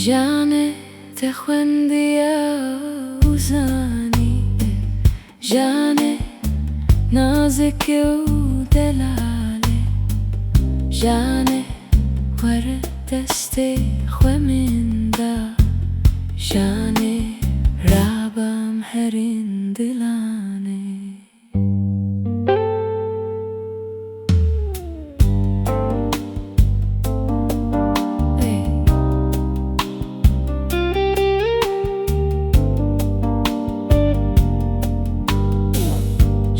جانه تخوندی اوزانی جانه نازک و دلاله جانه ور دست خومنده جانه رابم هرین دلانه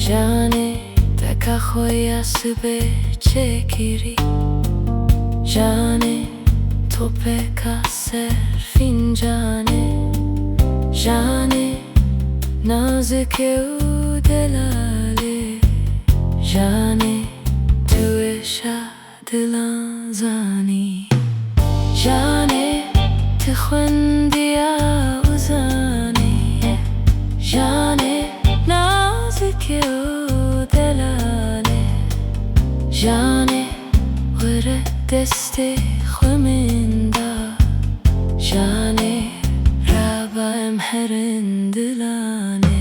جانه تکا خویا سبه چکیری جانه تو پکا سر فینجانه جانه نازک و دلاله جانه تو دلان زانی جانه تخوندی اوزانی جانه نازک و دلاله جانه ور دست خومنده جانه رابم هرین دلانه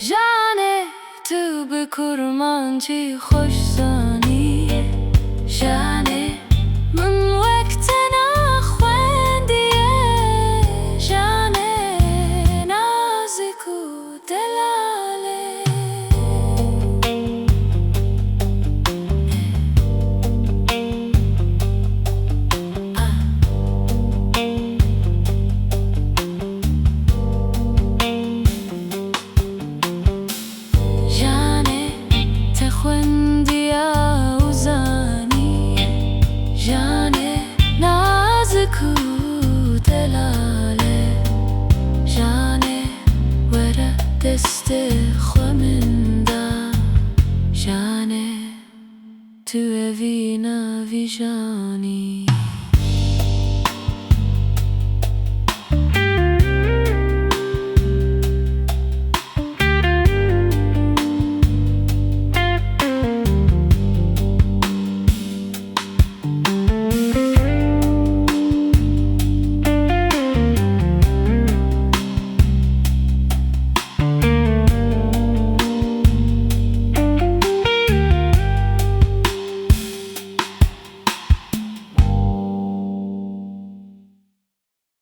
جانه تو به کرمانچی خوش زانی جانه من وقت نخوندیه جانه نازک و دلاله خوندی اوزانی جانه نازک و دلاله جانه ور دست خومنده جانه تو وینا ویجانی